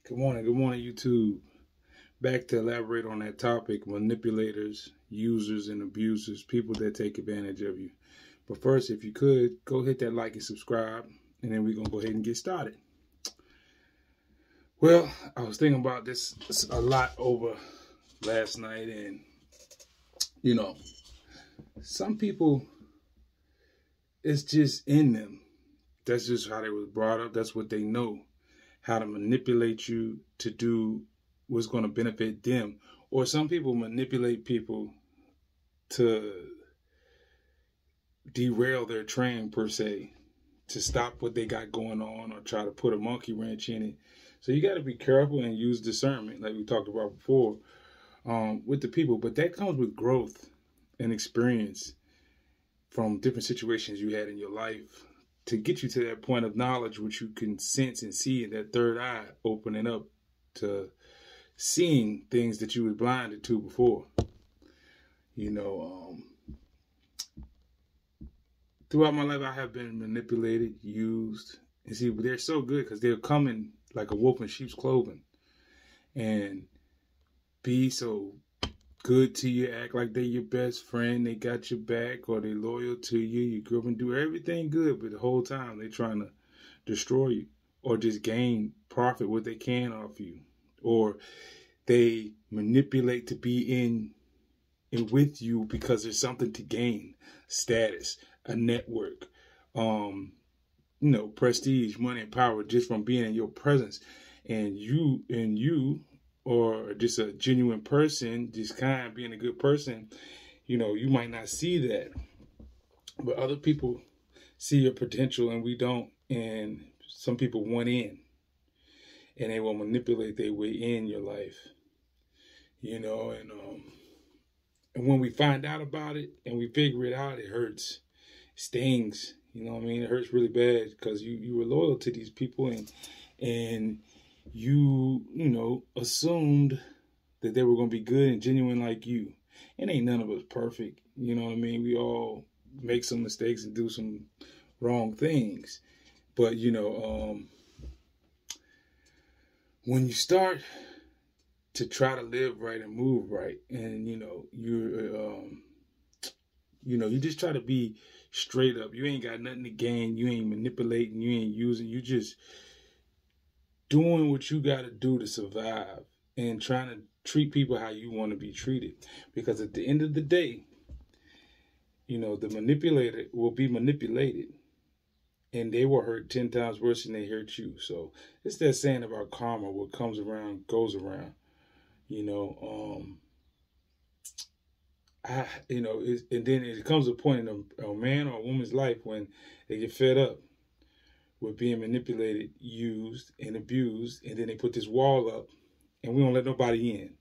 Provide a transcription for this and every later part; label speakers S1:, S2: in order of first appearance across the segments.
S1: Good morning, YouTube. Back to elaborate on that topic: manipulators, users, and abusers, people that take advantage of you. But first, if you could, go hit that like and subscribe, and then we're going to go ahead and get started. Well, I was thinking about this a lot over last night, and some people, it's just in them. That's just how they was brought up. That's what they know, how to manipulate you to do what's going to benefit them. Or some people manipulate people to derail their train, per se, to stop what they got going on or try to put a monkey wrench in it. So you got to be careful and use discernment, like we talked about before, with the people. But that comes with growth and experience from different situations you had in your life to get you to that point of knowledge, which you can sense and see in that third eye opening up to seeing things that you were blinded to before. Throughout my life, I have been manipulated, used, and see, but they're so good because they're coming like a wolf in sheep's clothing and be so good to you, act like they're your best friend, they got your back, or they loyal to you, you grew up and do everything good, but the whole time they're trying to destroy you or just gain profit what they can off you, or they manipulate to be in with you because there's something to gain, status, a network, prestige, money, and power just from being in your presence. And you or just a genuine person, just kind of being a good person, you might not see that. But other people see your potential and we don't. And some people want in. And they will manipulate their way in your life. And when we find out about it and we figure it out, it hurts. It stings. It hurts really bad because you were loyal to these people and you assumed that they were going to be good and genuine like you. And ain't none of us perfect. We all make some mistakes and do some wrong things. But, when you start to try to live right and move right, and, you just try to be straight up. You ain't got nothing to gain. You ain't manipulating. You ain't using. You just doing what you got to do to survive and trying to treat people how you want to be treated. Because at the end of the day, the manipulator will be manipulated and they will hurt 10 times worse than they hurt you. So it's that saying about karma, what comes around goes around, and then it comes a point in a man or a woman's life when they get fed up with being manipulated, used, and abused, and then they put this wall up, and we don't let nobody in.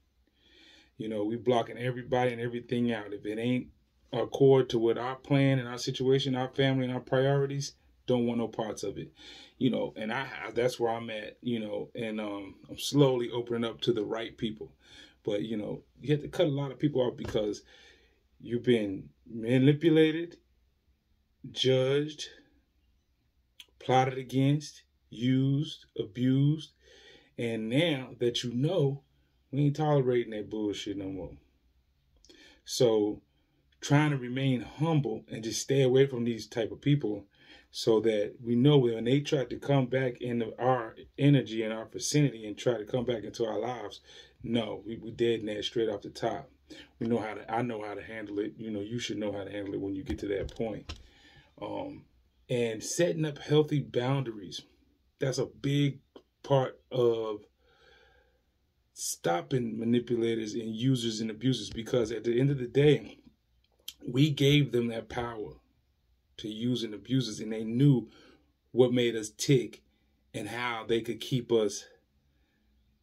S1: We blocking everybody and everything out. If it ain't accord to what our plan and our situation, our family, and our priorities, don't want no parts of it. And that's where I'm at, and I'm slowly opening up to the right people. But, you have to cut a lot of people out because you've been manipulated, judged, plotted against, used, abused, and now that we ain't tolerating that bullshit no more. So trying to remain humble and just stay away from these type of people so that we know when they try to come back into our energy and our vicinity and try to come back into our lives, no, we dead in that straight off the top. I know how to handle it. You should know how to handle it when you get to that point. And setting up healthy boundaries. That's a big part of stopping manipulators and users and abusers, because at the end of the day, we gave them that power to use and abuse us, and they knew what made us tick and how they could keep us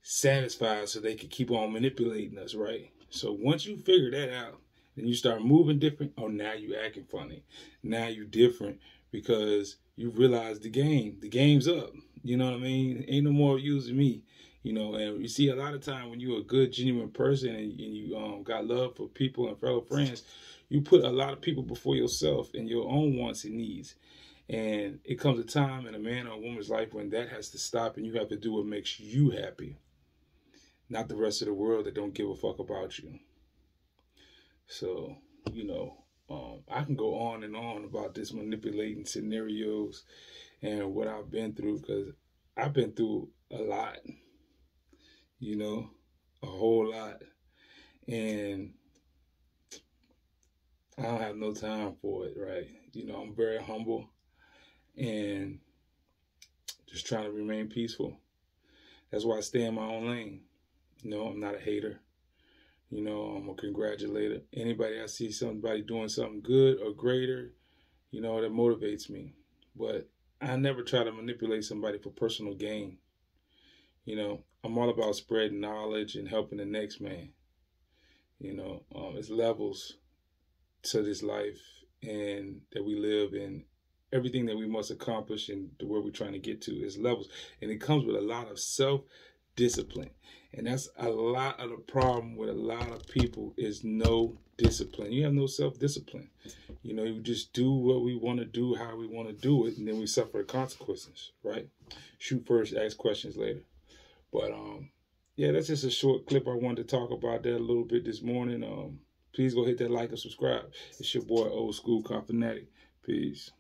S1: satisfied so they could keep on manipulating us, right? So once you figure that out and you start moving different, now you acting funny. Now you different because you realize the game's up. Ain't no more using me. And you see a lot of time when you're a good, genuine person and you got love for people and fellow friends, you put a lot of people before yourself and your own wants and needs. And it comes a time in a man or a woman's life when that has to stop, and you have to do what makes you happy, not the rest of the world that don't give a fuck about you. So, you know, I can go on and on about this manipulating scenarios and what I've been through, because I've been through a lot, you know, a whole lot. And I don't have no time for it, right? You know, I'm very humble and just trying to remain peaceful. That's why I stay in my own lane. You know, I'm not a hater. You know, I'm a congratulator. Anybody I see somebody doing something good or greater, you know, that motivates me. But I never try to manipulate somebody for personal gain. You know, I'm all about spreading knowledge and helping the next man. You know, it's levels to this life and that we live in. Everything that we must accomplish and where we're trying to get to is levels. And it comes with a lot of self-discipline. And that's a lot of the problem with a lot of people is no discipline. You have no self-discipline. You know, you just do what we want to do, how we want to do it, and then we suffer the consequences, right? Shoot first, ask questions later. But yeah, that's just a short clip I wanted to talk about that a little bit this morning. Please go hit that like and subscribe. It's your boy Old School Cop Fanatic. Peace.